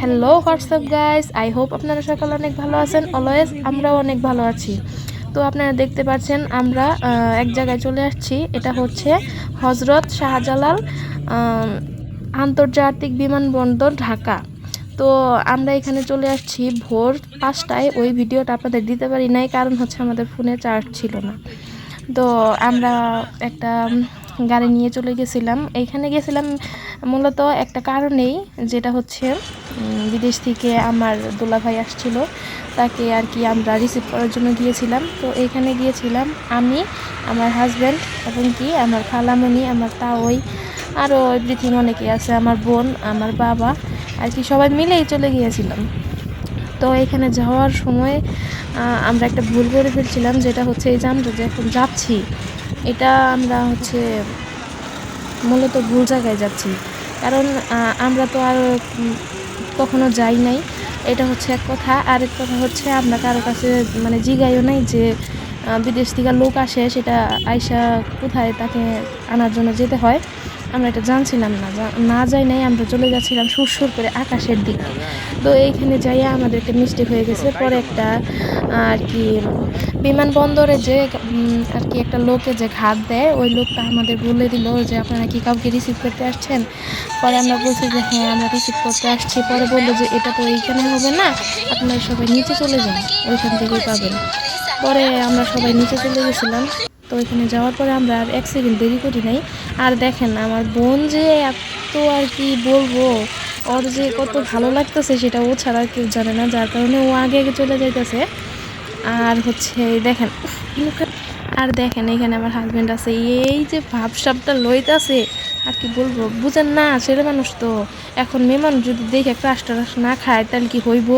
Hello WhatsApp guys, I hope আপনারা সকলে অনেক ভালো আছেন। অলওয়েজ আমরাও অনেক ভালো আছি। তো আপনারা দেখতে পাচ্ছেন আমরা এক জায়গায় চলে আসছি। এটা হচ্ছে হজরত শাহজালাল আন্তর্জাতিক বিমানবন্দর, ঢাকা। তো আমরা এখানে চলে আসছি ভোর 5টায়। ওই ভিডিওটা আপনাদের দিতে পারি নাই, কারণ হচ্ছে আমাদের ফোনে চার্জ ছিল না। তো আমরা একটা গাড়ি নিয়ে চলে গেছিলাম। এইখানে গেছিলাম মূলত একটা কারণেই, যেটা হচ্ছে বিদেশ থেকে আমার দুলাভাই আসছিল, তাকে আর কি আমরা রিসিভ করার জন্য গিয়েছিলাম। তো এইখানে গিয়েছিলাম আমি, আমার হাজব্যান্ড এবং কি আমার খালামণি, আমার তাওই, আরও এভরিথিং অনেকে আছে, আমার বোন, আমার বাবা, আর কি সবাই মিলেই চলে গিয়েছিলাম। তো এখানে যাওয়ার সময় আমরা একটা ভুল করে ফেলছিলাম, যেটা হচ্ছে এই যে আমরা যখন যাচ্ছি, এটা আমরা হচ্ছে মূলত ভুল জায়গায় যাচ্ছি। কারণ আমরা তো আর কখনো যাই নাই, এটা হচ্ছে এক কথা। আরেক কথা হচ্ছে আমরা কারো কাছে মানে জিগাইও নাই যে বিদেশ থেকে লোক আসে, সেটা আইসা কোথায় তাকে আনার জন্য যেতে হয়, আমরা এটা জানছিলাম না যাই নাই। আমরা চলে যাচ্ছিলাম সুরসুর করে আকাশের দিকে। তো এইখানে যাইয়া আমাদের একটা মিস্টেক হয়ে গেছে। পরে একটা আর কি বিমানবন্দরে যে আর কি একটা লোকে যে ঘাট দেয়, ওই লোকটা আমাদের বলে দিল যে আপনারা কি কাউকে রিসিভ করতে আসছেন। পরে আমরা বলছি যে হ্যাঁ, আমরা রিসিভ করতে আসছি। পরে বললো যে এটা তো এইখানে হবে না, আপনারা সবাই নিচে চলে যান, ওইখান থেকেই পাবেন। পরে আমরা সবাই নিচে চলে গেছিলাম। তো ওইখানে যাওয়ার পরে আমরা আর এক সেকেন্ড দেরি করি নাই। আর দেখেন আমার বোন যে এত আর কি বলবো, ওর যে কত ভালো লাগতেছে সেটা ও ছাড়া কেউ জানে না, যার কারণে ও আগে আগে চলে যাইতেছে। আর হচ্ছে দেখেন, আর দেখেন এখানে আমার হাজব্যান্ড আছে, এই যে ভাবসাবটা লইতেছে, আর কি বলবো, বুঝেন না, ছেলে মানুষ তো। এখন মেয়ে মানুষ যদি দেখে ক্রাশ টাশ না খায় তাহলে কি হইব।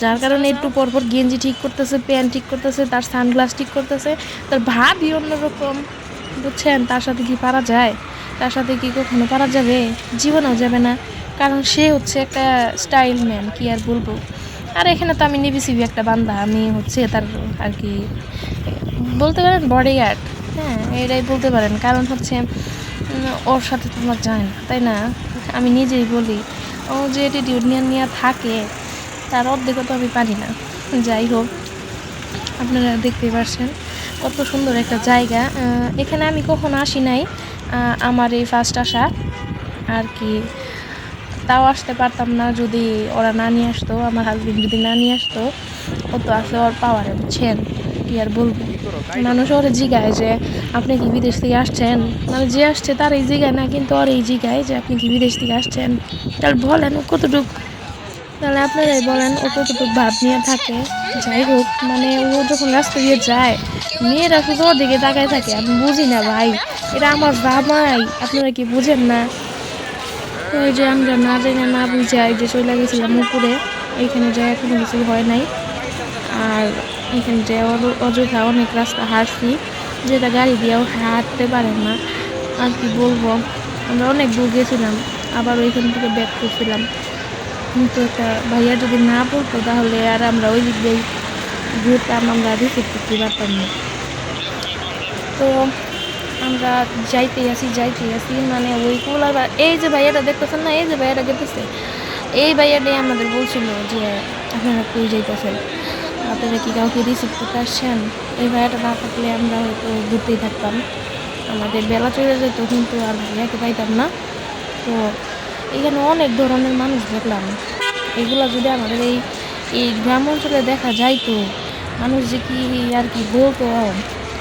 যার কারণে একটু পরপর গেঞ্জি ঠিক করতেছে, প্যান্ট ঠিক করতেছে, তার সানগ্লাস ঠিক করতেছে, তার ভাবই অন্যরকম। বুঝছেন, তার সাথে কি পারা যায়? তার সাথে কি কখনো পারা যাবে? জীবনেও যাবে না, কারণ সে হচ্ছে একটা স্টাইল ম্যান, কি আর বলবো। আর এখানে তো আমি নিবিসিবি একটা বান্দা, আমি হচ্ছে তার আর কি বলতে পারেন বডিগার্ড। হ্যাঁ, এটাই বলতে পারেন। কারণ হচ্ছে ওর সাথে তো আমার যায় না, তাই না? আমি নিজেই বলি, ও যে অ্যাটিটিউড নিয়ে থাকে, তার অর্ধেকও তো আমি পারি না। যাই হোক, আপনারা দেখতে পাচ্ছেন কত সুন্দর একটা জায়গা। এখানে আমি কখনো আসি নাই, আমার এই ফার্স্ট আসা আর কি। তাও আসতে পারতাম না যদি ওরা না নিয়ে আসতো, আমার হাজবেন্ড যদি না নিয়ে আসতো। কত আছে ওর পাওয়ারে, বুঝছেন? কি আর বলবো। মানুষ ওরা জিগায় যে আপনি কি বিদেশ থেকে আসছেন, মানে যে আসছে তার এই জিগায় না, কিন্তু ওর এই জিগায় যে আপনি কি বিদেশ থেকে আসছেন। তাহলে বলেন ও কতটুকু, তাহলে আপনারাই বলেন ও কতটুকু ভাব নিয়ে থাকে। যাই হোক, মানে ও যখন রাস্তা দিয়ে যায়, মেয়েরা শুধু ওর দিকে তাকায় থাকে। আমি বুঝি না ভাই, এটা আমার জামাই, আপনারা কি বুঝেন না? তো ওই যে আমরা না জানি না বুঝে যে চলে গেছিলাম উপরে। এইখানে যাই কোনো কিছু হয় নাই। আর এখানে যে অযথা অনেক রাস্তা হাঁটছি, যেটা গাড়ি দিয়েও হাঁটতে পারেন না। আর কি বলবো, আমরা অনেক দূর গেছিলাম, আবার ওইখান থেকে ব্যাক করছিলাম। কিন্তু একটা ভাইয়া যদি না বলতো, তাহলে আর আমরা ওই দিক দিয়ে ঘুরতাম, আমরা রিসিভ করতে পারতাম না। তো আমরা যাইতেই আসি, মানে ওই কুলার এই যে ভাইয়াটা দেখতেছেন না, এই যে ভাইয়াটা গেতেছে, এই ভাইয়াটাই আমাদের বলছিল যে আপনারা কই যাইতেছেন, আপনারা কি কাউকে রিসিভ করতে আসছেন। এই ভাইয়াটা না থাকলে আমরা হয়তো ঘুরতেই থাকতাম, আমাদের বেলা চলে যেত, কিন্তু আর ভাইয়াকে পাইতাম না। তো এখানে অনেক ধরনের মানুষ দেখলাম। এগুলো যদি আমাদের এই গ্রাম অঞ্চলে দেখা যায়, তো মানুষ যে কি আর কি বলতো,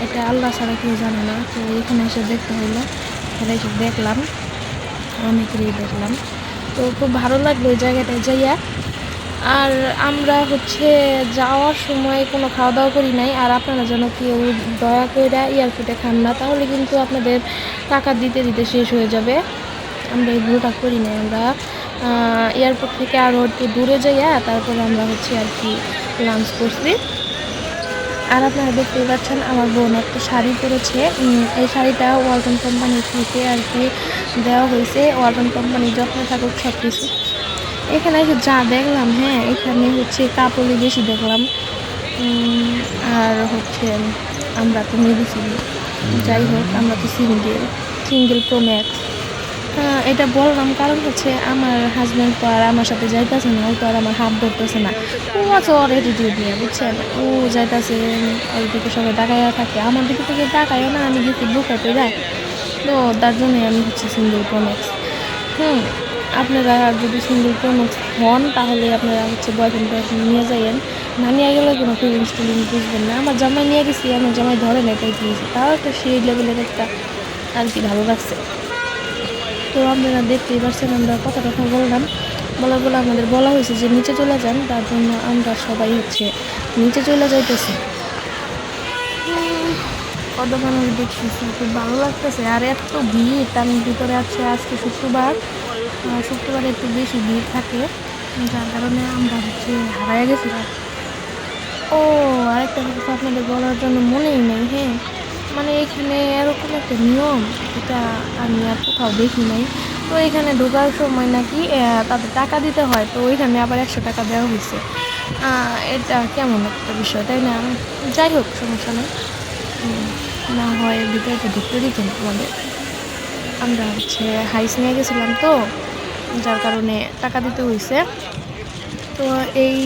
এটা আল্লাহ ছাড়া কেউ জানে না। তো এখানে এসে দেখতে হলো, এখানে এসে দেখলাম, অনেকেরই দেখলাম। তো খুব ভালো লাগলো ওই জায়গাটায় যাইয়া। আর আমরা হচ্ছে যাওয়ার সময় কোনো খাওয়া দাওয়া করি নাই। আর আপনারা যেন কেউ দয়া করে এয়ারপোর্টে খান না, তাহলে কিন্তু আপনাদের টাকা দিতে দিতে শেষ হয়ে যাবে। আমরা এই ভুলটা করি নাই। আমরা এয়ারপোর্ট থেকে আরও একটু দূরে যাইয়া তারপরে আমরা হচ্ছে আর কি লাঞ্চ করছি। আর আপনারা দেখতেই পাচ্ছেন আমার বোন একটা শাড়ি পরেছে। এই শাড়িটা ওয়ালটন কোম্পানির থেকে আর কি দেওয়া হয়েছে। ওয়ালটন কোম্পানির যত্ন থাকুক সব কিছু। এখানে যা দেখলাম, হ্যাঁ, এখানে হচ্ছে কাপড়ই বেশি দেখলাম। আর হচ্ছে আমরা তো মেডিসিন, যাই হোক, আমরা তো সিঙ্গেল প্রো ম্যাক্স। এটা বললাম কারণ হচ্ছে আমার হাজব্যান্ড তো আর আমার সাথে যাইতেছে না, ও তো আর আমার হাত ধরতেছে না, ও আছে ওর অ্যাটিটিউড নিয়ে, বুঝছেন, ও যাইতেছে ওইদিকে সবাই তাকাইয়া থাকে, আমার দিকে থেকে তাকাইও না, আমি গেছি বুকাতে যাই। তো তার জন্যই আমি হচ্ছে সিঙ্গেল প্রোম্যাক্স। আপনারা যদি সিঙ্গেল প্রোম্যাক্স হন তাহলে আপনারা হচ্ছে বয়ফ্রেন্ড নিয়ে যাইয়েন, না নিয়ে গেলে কোনো ফিলিংস বুঝবেন না। আমার জামাই নিয়ে গেছি, আমার জামাই ধরে নেই তাই দিয়েছি, তাও একটা সেই লেভেলের একটা আর কি ভালো লাগছে। তো আপনারা দেখতেই পারছেন আমরা কত কথা বললাম, বলার বলে আমাদের বলা হয়েছে যে নিচে চলে যান, তার জন্য আমরা সবাই হচ্ছে নিচে চলে যাইতেছি। কত মানুষ দেখতেছি, খুব ভালো লাগতেছে, আর এত ভিড় তার ভিতরে আছে। আজকে শুক্রবারে একটু বেশি ভিড় থাকে, যার কারণে আমরা হচ্ছে হারাইয়া গেছিলাম। ও আরেকটা কথা আপনাদের বলার জন্য মনেই নেই, হ্যাঁ, মানে এখানে এরকম একটা নিয়ম, এটা আমি আর কোথাও দেখি নাই। তো এখানে ঢোকার সময় নাকি তাদের টাকা দিতে হয়, তো ওইখানে আবার 100 টাকা দেওয়া হয়েছে। এটা কেমন একটা বিষয়, তাই না? যাই হোক, সমস্যা নেই, না হয় ভিতরে তো ঢুকতে দিত না আমাদের। আমরা হচ্ছে হাইস নিয়ে গেছিলাম, তো যার কারণে টাকা দিতে হয়েছে। তো এই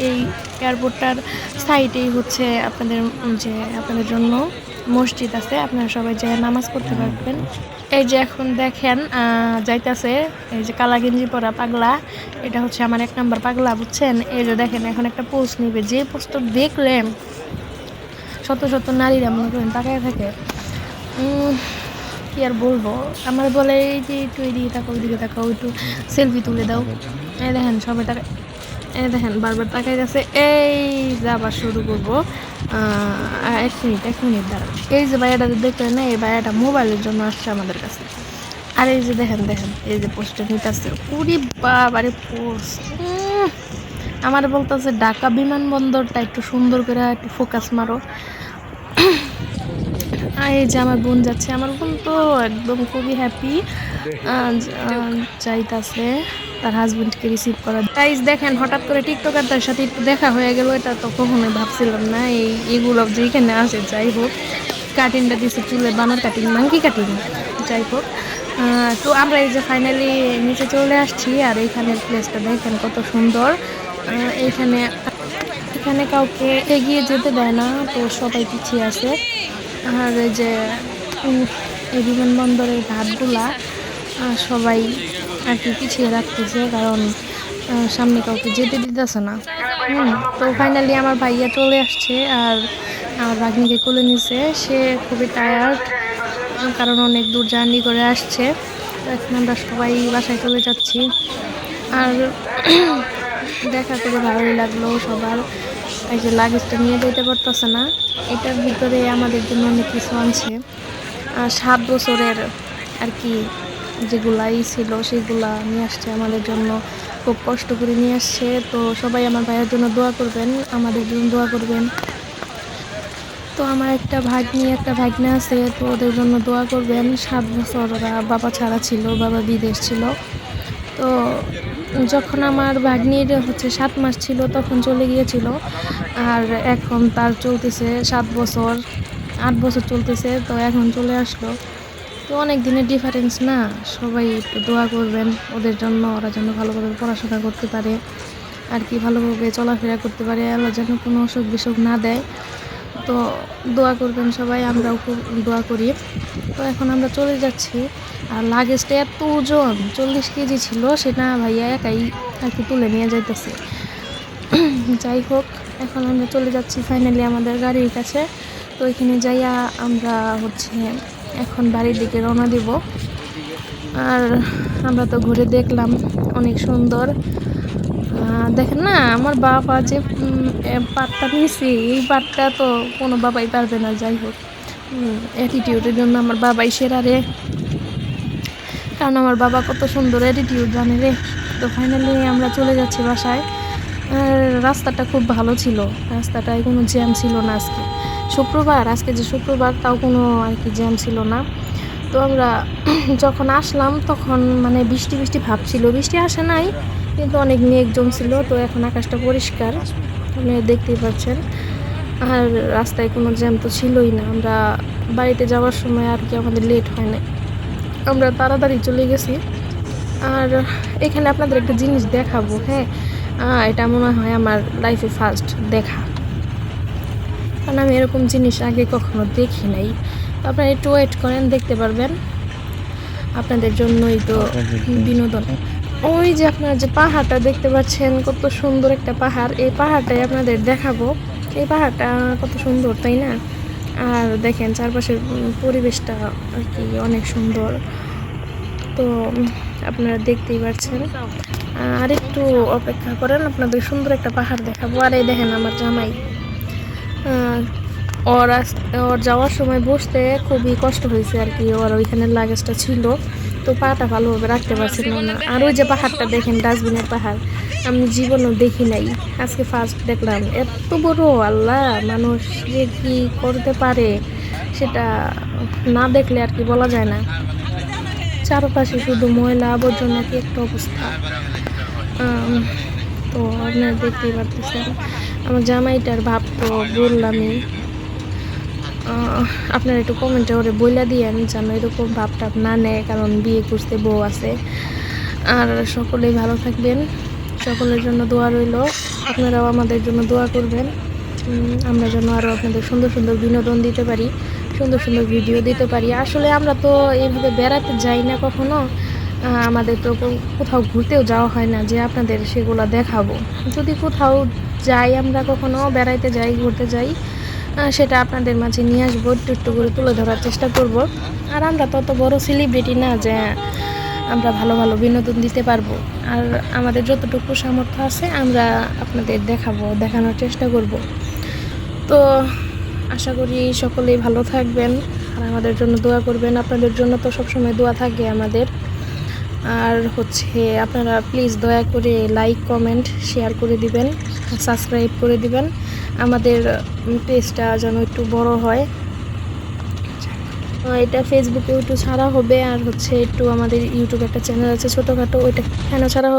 এই এয়ারপোর্টটার সাইডেই হচ্ছে আপনাদের জন্য মসজিদ আছে, আপনারা সবাই যায় নামাজ পড়তে পারবেন। এই যে এখন দেখেন যাইতাছে এই যে কালা গেঞ্জি পরা পাগলা, এটা হচ্ছে আমার 1 নাম্বার পাগলা, বুঝছেন। এই যে দেখেন এখন একটা পোস্ট নিবে, যে পোস্ট দেখলেন শত শত নারীরা মনে করেন তাকায় থাকে। কি আর বলবো, আমার বলে এই যে একটু এইদিকে তাকাও, ওইদিকে তাকাও, একটু সেলফি তুলে দাও। এই দেখেন সবাই তাকায়, এই দেখেন বারবার তাকাই যাচ্ছে। এই যে আবার শুরু করবো, 1 মিনিট দাঁড়ান। এই যে ভাইয়াটা দেখলেন না, এই ভাইয়াটা মোবাইলের জন্য আসছে আমাদের কাছে। আর এই যে দেখেন এই যে পোস্টটা নিতেছে, উরি বাবারে পোস্ট। আমার বলতেছে ঢাকা বিমানবন্দরটা একটু সুন্দর করে একটু ফোকাস মারো। এই যে আমার বোন যাচ্ছে, আমার বোন তো একদম খুবই হ্যাপি, যাইতাছে তার হাজবেন্ডকে রিসিভ করা। গাইস দেখেন হঠাৎ করে টিকটকারটার সাথে একটু দেখা হয়ে গেল, এটা তো কখনোই ভাবছিলাম না। এইগুলো যেখানে আসে, যাই হোক, কাটিংটা দিছে চুলে বানর কাটিং, মাঙ্কি কাটিং, যাই হোক। তো আমরা এই যে ফাইনালি নিচে চলে আসছি, আর এইখানের প্লেসটা দেখেন কত সুন্দর। এখানে কাউকে এগিয়ে যেতে দেয় না, তো সবাই পিছিয়ে আছে। আর এই যে এই বিমানবন্দরের ঘাটগুলা সবাই আর কি পিছিয়ে রাখতেছে, কারণ সামনে কাউকে যেতে দিতেছে না। তো ফাইনালি আমার ভাইয়া চলে আসছে, আর আমার ভাগ্নিকে কোলে নিছে। সে খুবই টায়ার্ড, কারণ অনেক দূর জার্নি করে আসছে। তো এখন আমরা সবাই বাসায় চলে যাচ্ছি, আর দেখা করে ভালোই লাগলো সবার। এই যে লাগেজটা নিয়ে যেতে পারতেছে না, এটার ভিতরে আমাদের জন্য অনেক কিছু আনছে। 7 বছরের আর কি যেগুলাই ছিল সেগুলা নিয়ে আসছে আমাদের জন্য, খুব কষ্ট করে নিয়ে আসছে। তো সবাই আমার ভাইয়ের জন্য দোয়া করবেন, আমাদের জন্য দোয়া করবেন। তো আমার একটা ভাগ্নি একটা ভাগ্না আছে, তো ওদের জন্য দোয়া করবেন। 7 বছর ওরা বাবা ছাড়া ছিল, বাবা বিদেশ ছিল। তো যখন আমার ভাগ্নির হচ্ছে 7 মাস ছিল তখন চলে গিয়েছিল, আর এখন তার চলতেছে 7 বছর, 8 বছর চলতেছে, তো এখন চলে আসলো। তো অনেক দিনের ডিফারেন্স না, সবাই একটু দোয়া করবেন ওদের জন্য, ওরা যেন ভালোভাবে পড়াশোনা করতে পারে, আর কি ভালোভাবে চলাফেরা করতে পারে, আল্লাহ যেন কোনো অসুখ বিসুখ না দেয়। তো দোয়া করবেন সবাই, আমরাও খুব দোয়া করি। তো এখন আমরা চলে যাচ্ছি, আর লাগেজটা এত ওজন, 40 কেজি ছিল, সেটা ভাইয়া একাই আর কি তুলে নিয়ে যাইতেছে। যাই হোক, এখন আমরা চলে যাচ্ছি ফাইনালি আমাদের গাড়ির কাছে। তো এখানে যাইয়া আমরা হচ্ছে এখন বাড়ির দিকে রওনা দিব। আর আমরা তো ঘুরে দেখলাম অনেক সুন্দর। দেখেন না, আমার বাবা যে পাটটা নিয়েছে, এই পাটটা তো কোনো বাবাই পারবে না। যাই হোক, অ্যাটিটিউডের জন্য আমার বাবাই সেরা রে, কারণ আমার বাবা কত সুন্দর অ্যাটিটিউড জানে রে। তো ফাইনালি আমরা চলে যাচ্ছি বাসায়। আর রাস্তাটা খুব ভালো ছিল, রাস্তাটায় কোনো জ্যাম ছিল না। আজকে যে শুক্রবার, তাও কোনো আর কি জ্যাম ছিল না। তো আমরা যখন আসলাম তখন মানে বৃষ্টি বৃষ্টি ভাব ছিল, বৃষ্টি আসে নাই, কিন্তু অনেক মেঘ জমছিল। তো এখন আকাশটা পরিষ্কার, আপনি দেখতেই পাচ্ছেন। আর রাস্তায় কোনো জ্যাম তো ছিলই না। আমরা বাড়িতে যাওয়ার সময় আর কি আমাদের লেট হয় না, আমরা তাড়াতাড়ি চলে গেছি। আর এখানে আপনাদের একটা জিনিস দেখাবো, হ্যাঁ, এটা মনে হয় আমার লাইফে ফার্স্ট দেখা, কারণ আমি এরকম জিনিস আগে কখনো দেখি নাই। তো আপনারা একটু ওয়েট করেন, দেখতে পারবেন। আপনাদের জন্যই তো বিনোদন। ওই যে আপনারা যে পাহাড়টা দেখতে পাচ্ছেন, কত সুন্দর একটা পাহাড়, এই পাহাড়টাই আপনাদের দেখাবো। এই পাহাড়টা কত সুন্দর, তাই না? আর দেখেন চারপাশের পরিবেশটা আর কি অনেক সুন্দর। তো আপনারা দেখতেই পাচ্ছেন। আর একটু অপেক্ষা করেন, আপনাদের সুন্দর একটা পাহাড় দেখাবো। আর এই দেখেন আমার জামাই, ওর যাওয়ার সময় বসতে খুবই কষ্ট হয়েছে আর কি, ওর ওইখানে লাগেজটা ছিল, তো পাটা ভালোভাবে রাখতে পারছিল না। আর ওই যে পাহাড়টা দেখেন, ডাস্টবিনের পাহাড়, আমি জীবনেও দেখি নাই, আজকে ফার্স্ট দেখলাম। এত বড়, আল্লাহ, মানুষ যে কি করতে পারে সেটা না দেখলে আর কি বলা যায় না। চারপাশে শুধু ময়লা আবর্জনা, কি একটা অবস্থা। তো আপনারা দেখতেই পারতেছেন আমার জামাইটার ভাব তো বললামই। আপনারা একটু কমেন্টে ওরে বইলা দিয়েন যেন এরকম ভাবটা না নেয়, কারণ বিয়ে করতে বউ আছে। আর সকলেই ভালো থাকবেন, সকলের জন্য দোয়া রইল, আপনারাও আমাদের জন্য দোয়া করবেন। আমরা যেন আরও আপনাদের সুন্দর সুন্দর বিনোদন দিতে পারি, সুন্দর সুন্দর ভিডিও দিতে পারি। আসলে আমরা তো এইভাবে বেড়াতে যাই না কখনো, আমাদের তো কোথাও ঘুরতেও যাওয়া হয় না যে আপনাদের সেগুলো দেখাবো। যদি কোথাও যাই, আমরা কখনো বেড়াইতে যাই, ঘুরতে যাই, সেটা আপনাদের মাঝে নিয়ে আসবো, একটু একটু করে তুলে ধরার চেষ্টা করব। আর আমরা তত বড় সেলিব্রিটি না যে আমরা ভালো ভালো বিনোদন দিতে পারবো। আর আমাদের যতটুকু সামর্থ্য আছে আমরা আপনাদের দেখানোর চেষ্টা করব। তো আশা করি সকলেই ভালো থাকবেন আর আমাদের জন্য দোয়া করবেন। আপনাদের জন্য তো সবসময় দোয়া থাকে আমাদের। আর আপনারা প্লিজ দয়া করে লাইক, কমেন্ট, শেয়ার করে দিবেন, সাবস্ক্রাইব করে দিবেন। আমাদের পেজটা যেন একটু বড় হয়। এটা ফেসবুকে একটু ছাড়া হবে, আর একটু আমাদের ইউটিউবে একটা চ্যানেল আছে ছোটোখাটো, ওইটা কেন ছাড়া হবে।